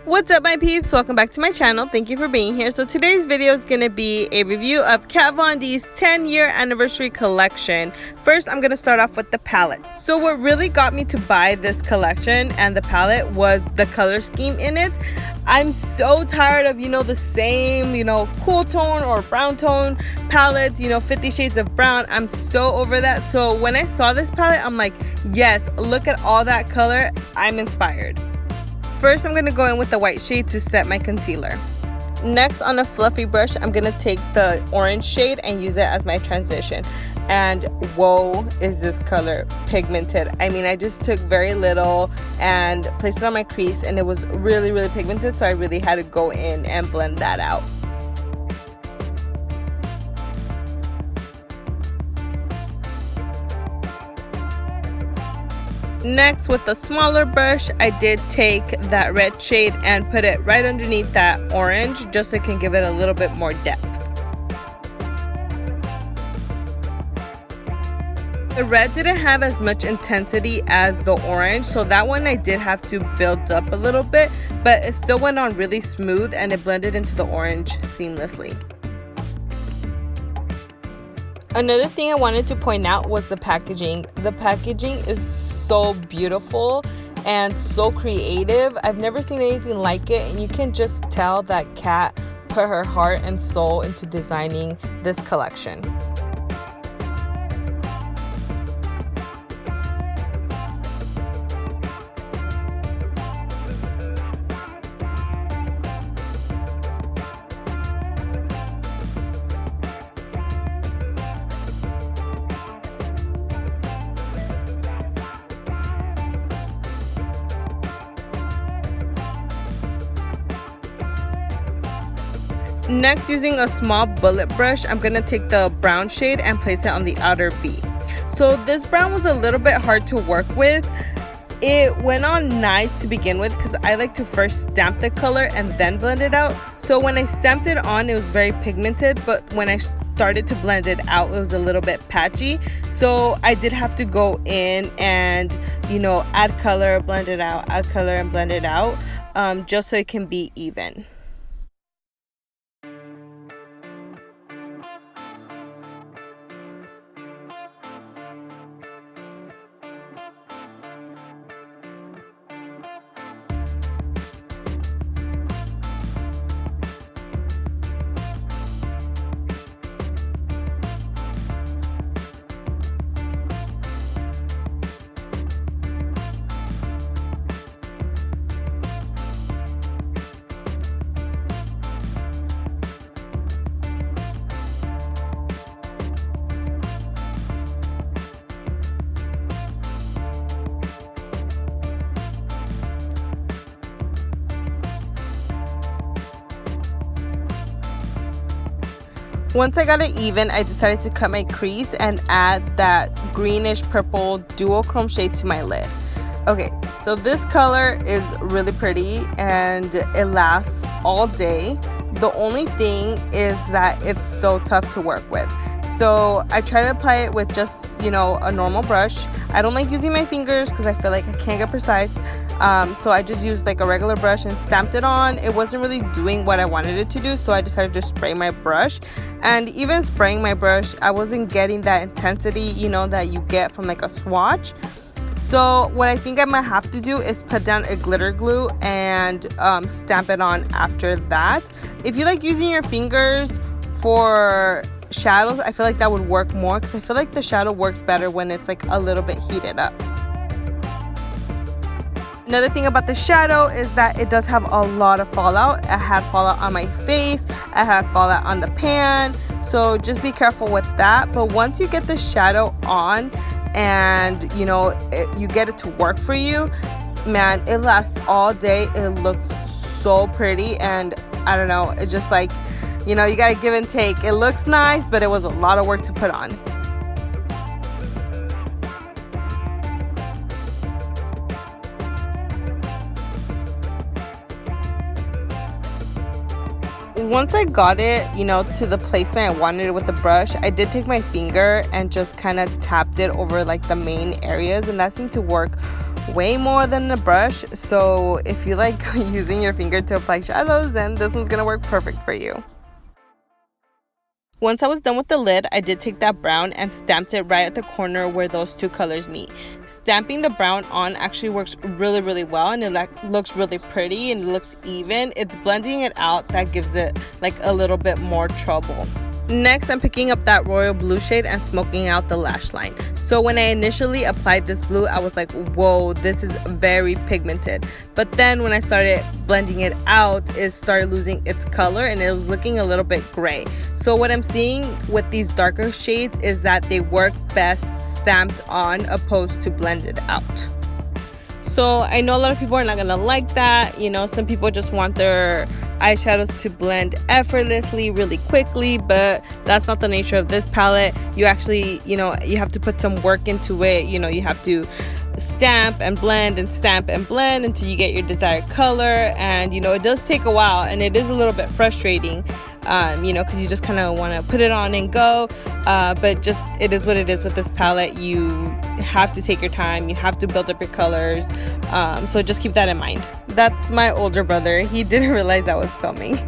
What's up my peeps, welcome back to my channel. Thank you for being here. So today's video is going to be a review of Kat Von D's 10-year anniversary collection. First I'm going to start off with the palette. So what really got me to buy this collection and the palette was the color scheme in it. I'm so tired of the same cool tone or brown tone palettes, 50 shades of brown. I'm so over that. So when I saw this palette, I'm like, yes, look at all that color. I'm inspired. First, I'm going to go in with the white shade to set my concealer. Next, on a fluffy brush, I'm going to take the orange shade and use it as my transition. And whoa, is this color pigmented. I mean, I just took very little and placed it on my crease, and it was really, really pigmented, so I really had to go in and blend that out. Next, with the smaller brush, I did take that red shade and put it right underneath that orange just so it can give it a little bit more depth. The red didn't have as much intensity as the orange, so that one I did have to build up a little bit, but it still went on really smooth and it blended into the orange seamlessly. Another thing I wanted to point out was the packaging. The packaging is so beautiful and so creative. I've never seen anything like it, and you can just tell that Kat put her heart and soul into designing this collection. Next, using a small bullet brush, I'm going to take the brown shade and place it on the outer V. So this brown was a little bit hard to work with. It went on nice to begin with because I like to first stamp the color and then blend it out. So when I stamped it on, it was very pigmented, but when I started to blend it out, it was a little bit patchy. So I did have to go in and add color, blend it out, add color and blend it out, just so it can be even. Once I got it even, I decided to cut my crease and add that greenish purple duochrome shade to my lid. Okay, so this color is really pretty and it lasts all day. The only thing is that it's so tough to work with. So I try to apply it with just, a normal brush. I don't like using my fingers because I feel like I can't get precise. So I just used like a regular brush and stamped it on. It wasn't really doing what I wanted it to do, so I decided to spray my brush. And even spraying my brush, I wasn't getting that intensity, that you get from like a swatch. So what I think I might have to do is put down a glitter glue and stamp it on after that. If you like using your fingers for shadows, I feel like that would work more because I feel like the shadow works better when it's like a little bit heated up. Another thing about the shadow is that it does have a lot of fallout. I had fallout on my face, I had fallout on the pan, so just be careful with that. But once you get the shadow on and you get it to work for you, man, it lasts all day. It looks so pretty, and I don't know, it's just like you gotta give and take. It looks nice, but it was a lot of work to put on. Once I got it, to the placement I wanted it with the brush, I did take my finger and just kind of tapped it over like the main areas, and that seemed to work way more than the brush. So if you like using your finger to apply shadows, then this one's gonna work perfect for you. Once I was done with the lid, I did take that brown and stamped it right at the corner where those two colors meet. Stamping the brown on actually works really well, and it looks really pretty and it looks even. It's blending it out that gives it like a little bit more trouble. Next, I'm picking up that royal blue shade and smoking out the lash line. So when I initially applied this blue, I was like, whoa, this is very pigmented. But then when I started blending it out, it started losing its color and it was looking a little bit gray. So what I'm seeing with these darker shades is that they work best stamped on opposed to blended out. So I know a lot of people are not gonna like that. You know, some people just want their eyeshadows to blend effortlessly, really quickly, but that's not the nature of this palette. You actually, you know, you have to put some work into it. You know, you have to stamp and blend and stamp and blend until you get your desired color. And you know, it does take a while and it is a little bit frustrating, you know, because you just kind of want to put it on and go, but just it is what it is with this palette. You have to take your time, you have to build up your colors, so just keep that in mind. That's my older brother, he didn't realize I was filming.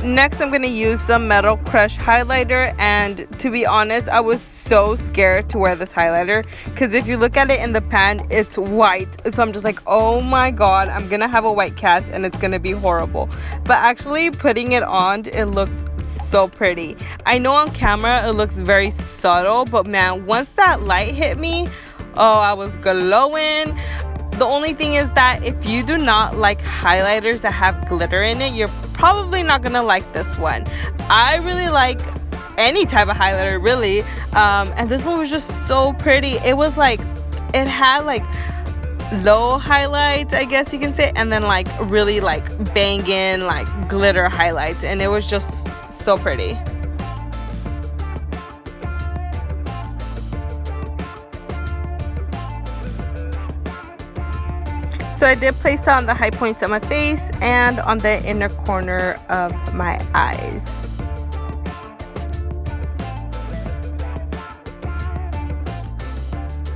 Next, I'm going to use the Metal Crush highlighter, and to be honest, I was so scared to wear this highlighter because if you look at it in the pan, it's white. So I'm just like, oh my god, I'm going to have a white cast and it's going to be horrible. But actually putting it on, it looked so pretty. I know on camera it looks very subtle, but man, once that light hit me, oh, I was glowing. The only thing is that if you do not like highlighters that have glitter in it, you're probably not gonna like this one. I really like any type of highlighter, really, and this one was just so pretty. It was like, it had like low highlights, I guess you can say, and then like really like banging like glitter highlights, and it was just so pretty. So I did place that on the high points of my face and on the inner corner of my eyes.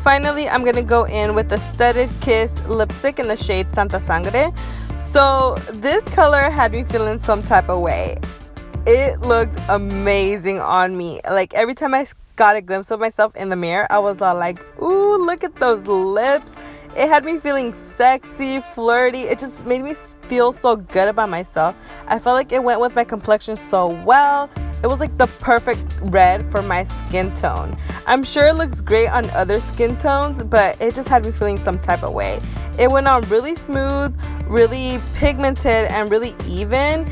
Finally, I'm going to go in with the Studded Kiss lipstick in the shade Santa Sangre. So this color had me feeling some type of way. It looked amazing on me. Like every time I got a glimpse of myself in the mirror, I was all like, ooh, look at those lips. It had me feeling sexy, flirty. It just made me feel so good about myself. I felt like it went with my complexion so well. It was like the perfect red for my skin tone. I'm sure it looks great on other skin tones, but it just had me feeling some type of way. It went on really smooth, really pigmented, and really even.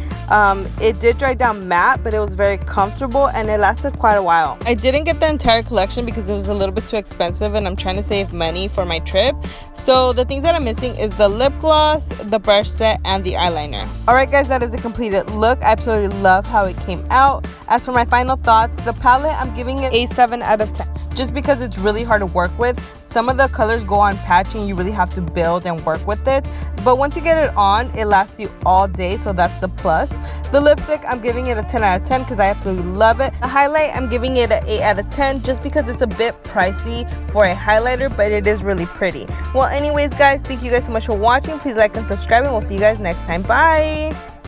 It did dry down matte, but it was very comfortable and it lasted quite a while. I didn't get the entire collection because it was a little bit too expensive and I'm trying to save money for my trip. So the things that I'm missing is the lip gloss, the brush set, and the eyeliner. Alright guys, that is a completed look. I absolutely love how it came out. As for my final thoughts, the palette, I'm giving it a 7 out of 10. Just because it's really hard to work with. Some of the colors go on patchy and you really have to build and work with it. But once you get it on, it lasts you all day, so that's the plus. The lipstick, I'm giving it a 10 out of 10 because I absolutely love it. The highlight, I'm giving it an 8 out of 10 just because it's a bit pricey for a highlighter, but it is really pretty. Well, anyways guys, thank you guys so much for watching. Please like and subscribe and we'll see you guys next time. Bye!